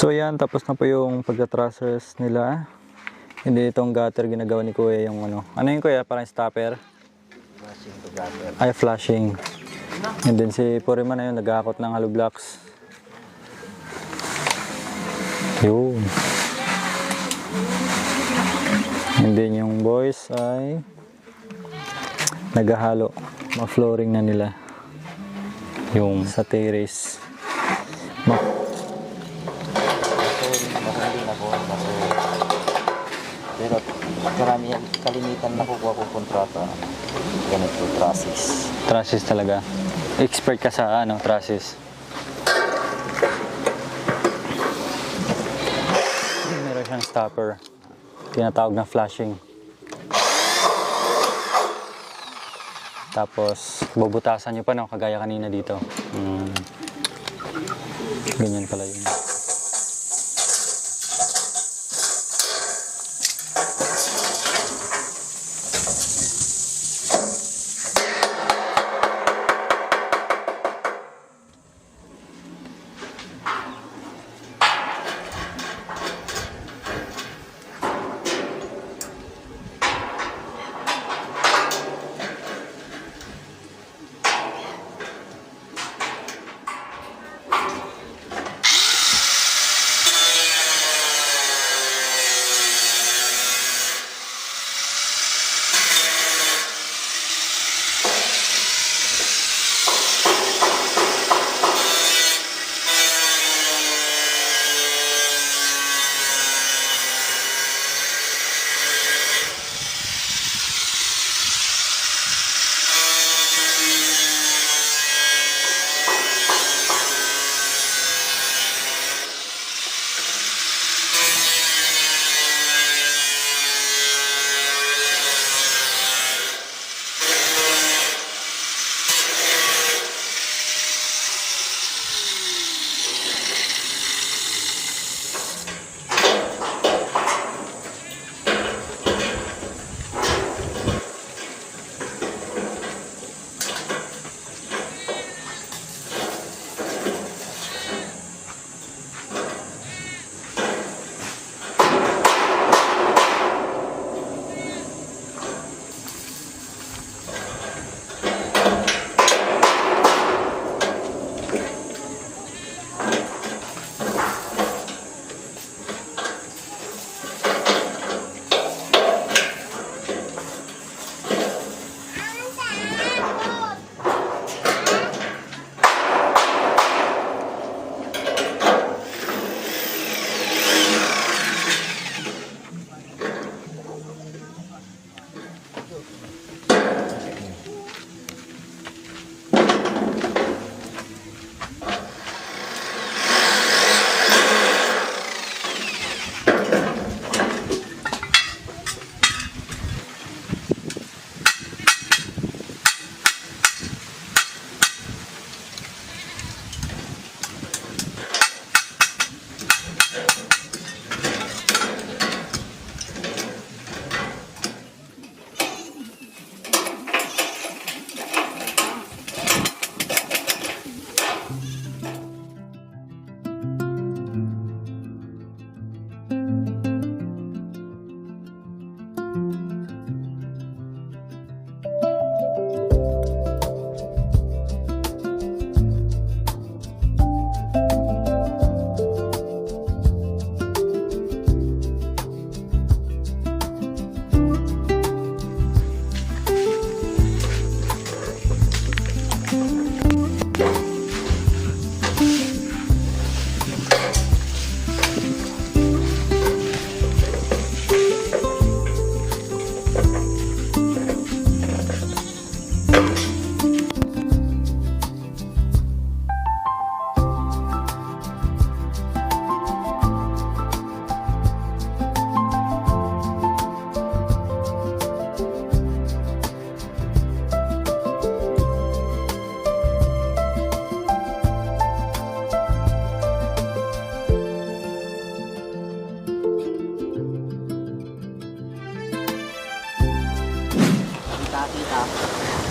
So yan, tapos na po yung pagka-trusses nila. Hindi itong gutter ginagawa ni Kuya yung ano. Ano yun Kuya? Parang stopper? Flashing to gutter. Ay, flashing. And then si Puriman na yun, nag-aakot ng hollow blocks. Yun. And then yung boys ay naghahalo. Ma-flooring na nila. Yung sa terrace. Pero karamihan, kalimitan na kukuha ko kontrata. Ganito, trusses. Trusses talaga. Expert ka sa ano, trusses. Meron siyang stopper. Tinatawag na flashing. Tapos, bubutasan nyo pa no, kagaya kanina dito. Ganyan pala yun.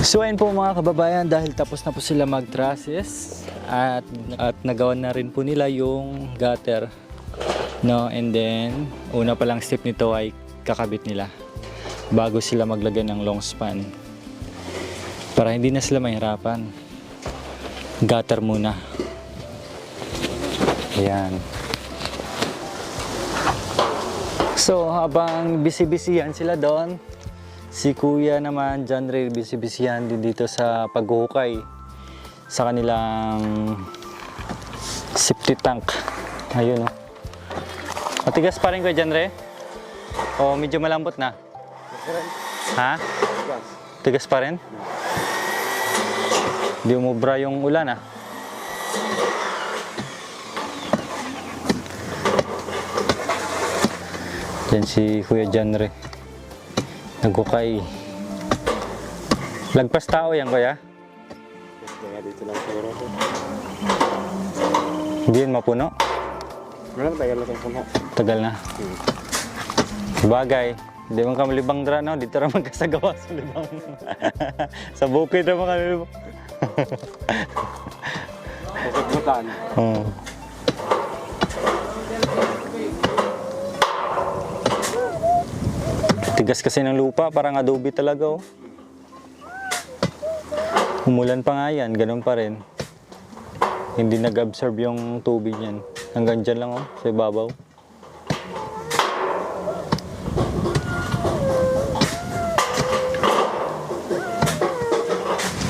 So ayun po mga kababayan, dahil tapos na po sila mag-trusses at nagawa na rin po nila yung gutter, no? And then una pa lang step nito ay kakabit nila bago sila maglagay ng long span para hindi na sila mahirapan. Gutter muna. Ayan. So habang busy-busyhan sila doon, si Kuya naman, John Ray, busy-busyhan din dito sa paghuhukay sa kanilang septic tank. Ayun, oh. Matigas pa rin, Kuya John Ray? O medyo malambot na? Ha? Tigas pa rin? Di umubra yung ulan, ah. Yan si Kuya John Ray. Nagkukay. Lagpas tao yan, Kuya? Dito lang siguro ko. Hindi yun mapuno? Tagal na itong puno. Tagal na. Bagay. Hindi man kami libang dra, no? Dito naman kasagawa sa libang. Sa bukid naman kami libang. Kasagbutan. Oo. Tigas kasi ng lupa, parang adobe talaga, oh. Umulan pa nga yan, ganun pa rin. Hindi nag-absorb yung tubig yan. Hanggang dyan lang, oh, sa ibabaw.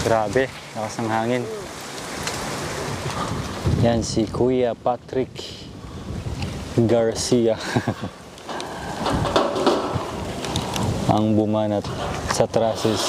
Grabe, lakas ng hangin. Yan si Kuya Patrick Garcia. Ang bumanat sa trusses.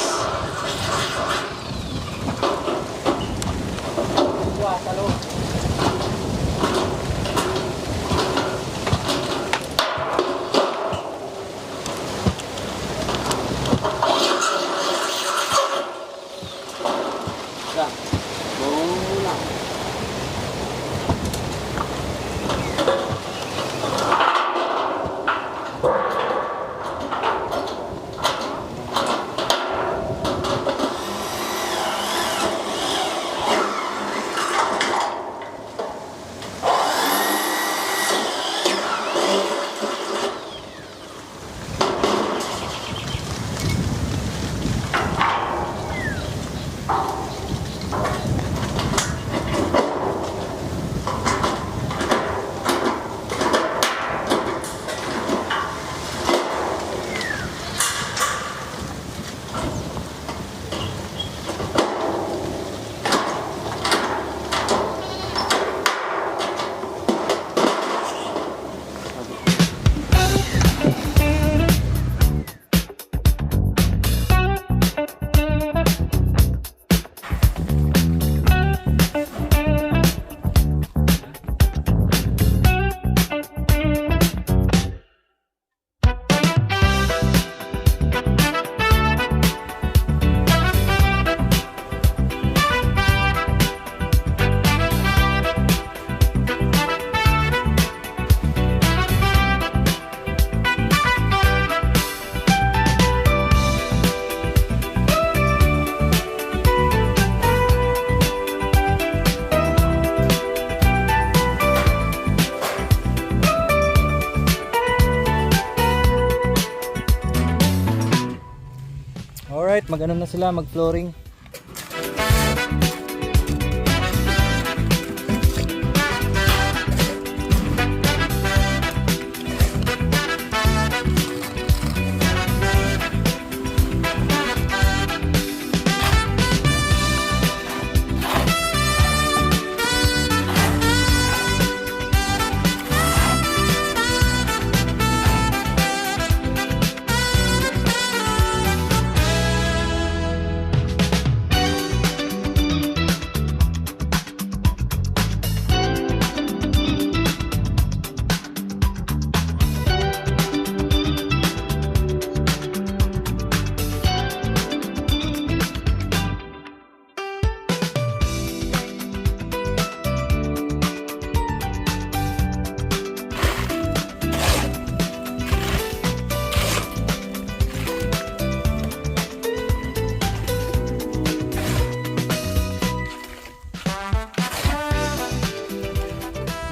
Alright, mag-ano na sila, mag-flooring.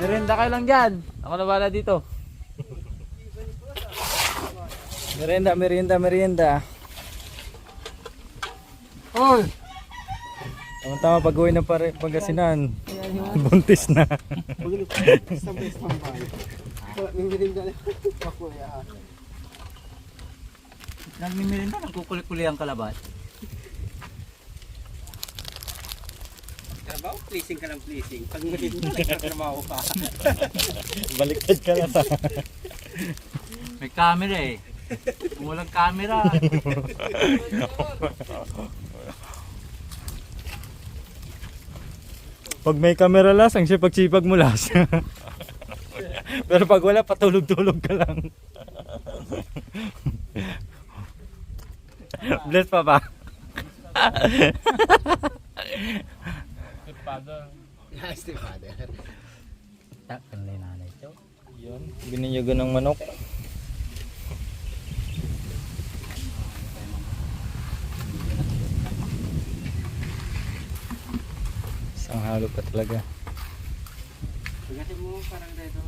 Merienda kayo lang dyan. Ako na bala dito. Merienda. Oy! Tama-tama pag-uwi ng Pangasinan. Buntis na. Nagmimirinda, nagkukulit-kuli ang kalabas. Trabaho, pleasing ka lang pleasing. Pag merienda, nagtatrabaho ka. Baliktad ka na. May camera eh. Kung walang camera. Pag may camera lasang siya, pagsipag mo las. Pero pag wala, patulog-tulog ka lang. Bless pa ba? Nice, the father. Takpan na yung nanay ito. Yun, bininyagan ng manok. Isang halo pa talaga. Pagkasi mo parang dito.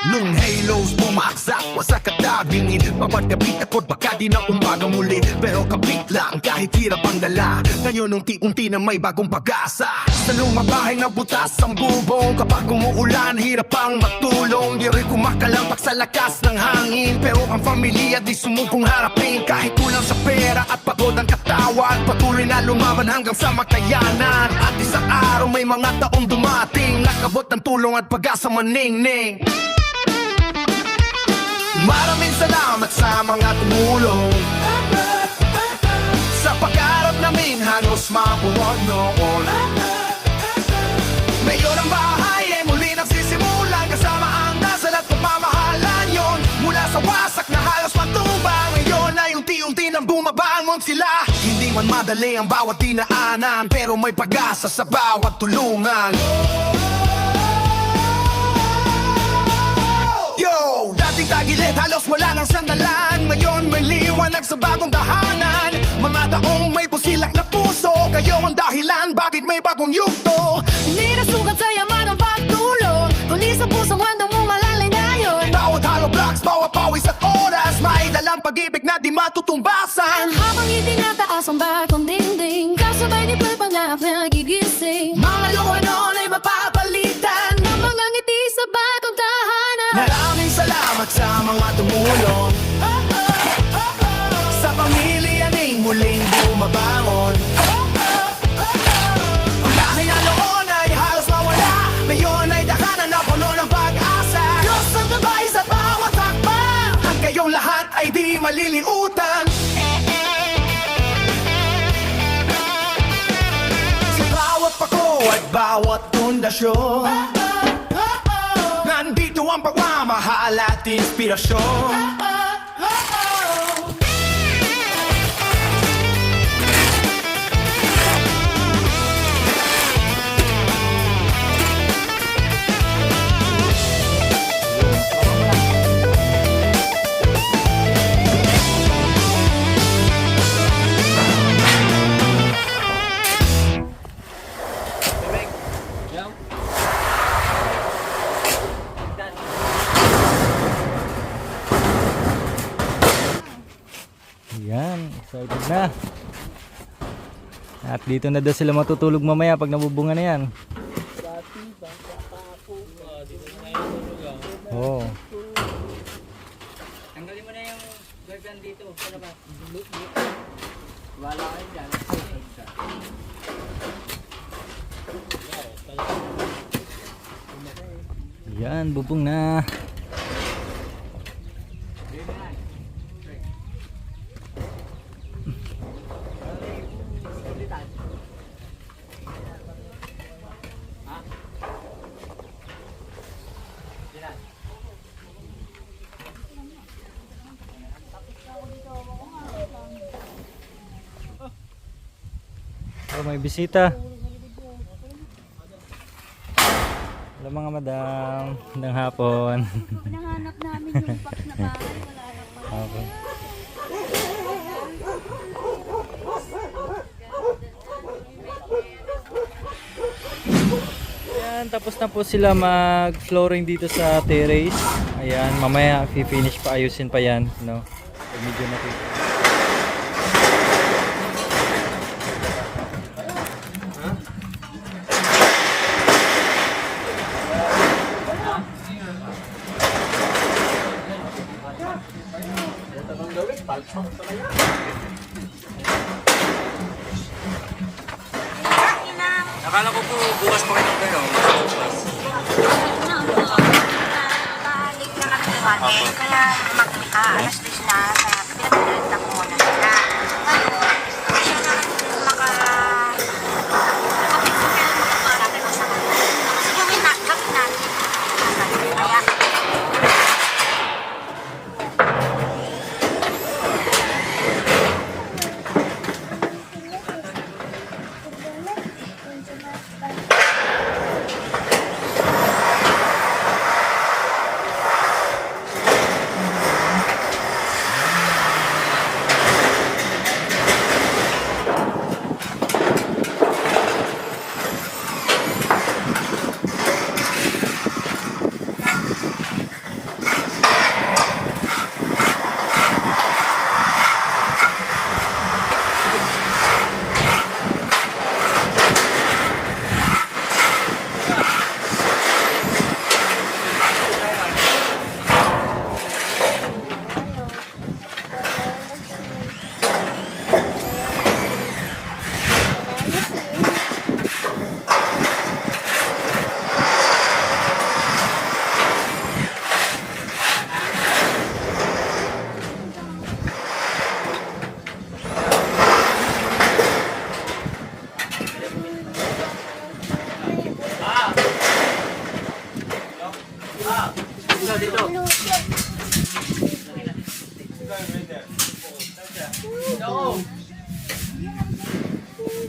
Nung halos bumaksak, wasak at dagingin Papagkabit ako't baka di na umaga muli Pero kabit lang kahit hirap ang dala Ngayon unti-unti na may bagong pag-asa Sa lumabahay na butas ang bubong Kapag umuulan, hirap ang matulong Di rin kumakalampak sa lakas ng hangin Pero ang pamilya di sumubong harapin Kahit kulang sa pera at pagod ang katawan Patuloy na lumaban hanggang sa makayanan At isang araw may mga taong dumating Nakabot ng tulong at pag-asa maningning Maraming salamat sa mga tumulong Sa pag-arap namin halos mabuwag noon Ngayon ang bahay ay muli nagsisimulan Kasama ang dasal at pagmamahalan yon Mula sa wasak na halos matubang Ngayon ay unti-unti nang bumabangon sila Hindi man madali ang bawat dinaanan Pero may pag-asa sa bawat tulungan Yo! Dating tagilid, halos wala nang sandalan Ngayon may liwanag sa bagong tahanan Mga taong may pusilak na puso Kayo ang dahilan, bakit may bagong yugto Hindi nasukat sa yaman ang pagtulong Kundi sa pusong handang mong malalay ngayon Bawat hollow blocks, bawat pawis at oras May dalang pag-ibig na di matutumbasan Habang itinataas ang bagong dingding Kasabay ni Pagpanap na nagigising Mga luha noon ay mapapalitan Ng mga ngiti sa bagong tahanan Maraming salamat sa mga tumulong Sa pamilya ning muling bumabangon Ang dahil na noon ay halos mawala Ngayon ay dakanan na puno ng pag-asa Diyos ang gabay sa bawat hakbang Ang kayong lahat ay di malilimutan Sa bawat pako at bawat pundasyon Nandito ang pagmamahal at inspirasyon Yan, excited na. At dito na daw sila matutulog mamaya pag nabubunga na yan. Oo. Tanggalin mo na yung gagawin dito. Ano ba? Wala kayo dyan. Yan, bubong na. Oh, may bisita. Hello mga madam. Ng hapon. Pinahanap namin yung box na bahay. Wala na pa. Okay. Ayan, tapos na po sila mag-flooring dito sa terrace. Ayan, mamaya finish pa, ayusin pa yan, no. So, medyo nakita. Akala ko po bukas pa kayo kayo. Balik na kami natin, kaya alas 10 na, kaya pinag-direct ako muna sila. Ngayon, siya na makapit sa kanila. Yung gawin natin. Kaya,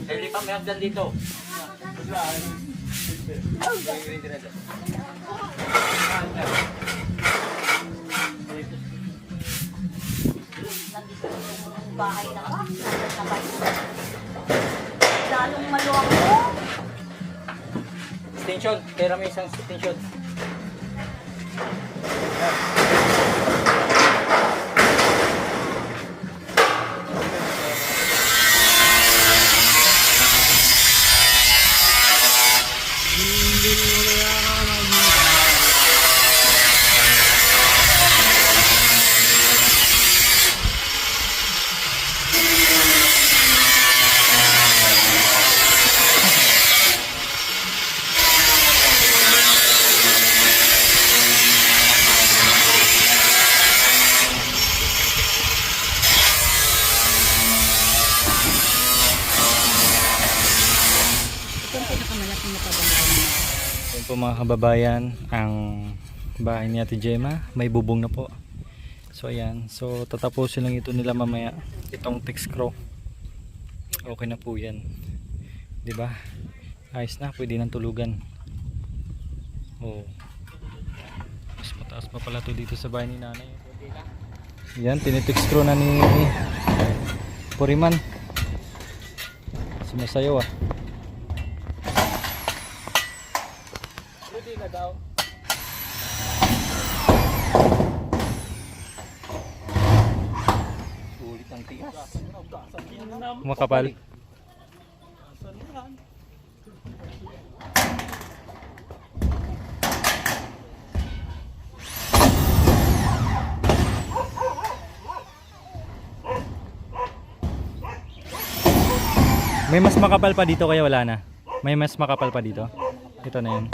Dali pa, may hagdan dito. bahay na ka, sabay. Lalong maluwang mo. Extension, pera may isang extension. Yan po mga kababayan, ang bahay ni Ate Gemma, may bubong na po. So ayan, so tatapusin lang ito nila mamaya, itong text screw. Okay na po yan. 'Di ba? Ayos na, pwede nang tulugan. Oh. Mas mataas pa pala to dito sa bahay ni nanay. Yan, tinitext screw na ni Puriman. Sumasayaw ah. Makapal. May mas makapal pa dito kaya wala na. May mas makapal pa dito. Ito na yun.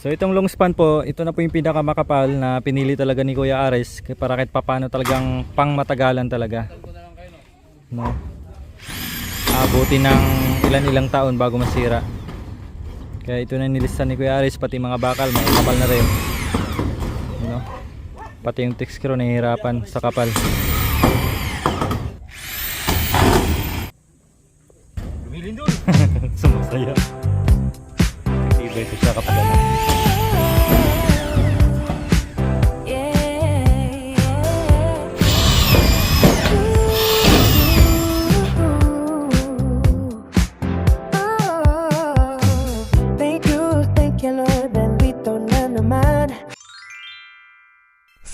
So itong long span po, ito na po yung pinakamakapal na pinili talaga ni Kuya Ares para kahit papano talagang pangmatagalan talaga. No. Abuti ng ilan-ilang taon bago masira. Kaya ito na nilista ni Kuya Ares, pati mga bakal may kapal na rin. You know? Pati yung text screw nahihirapan sa kapal. Lumilin doon. sumasaya. Nag-iba ito siya kapag ano.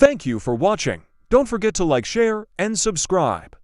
Thank you for watching. Don't forget to like, share, and subscribe.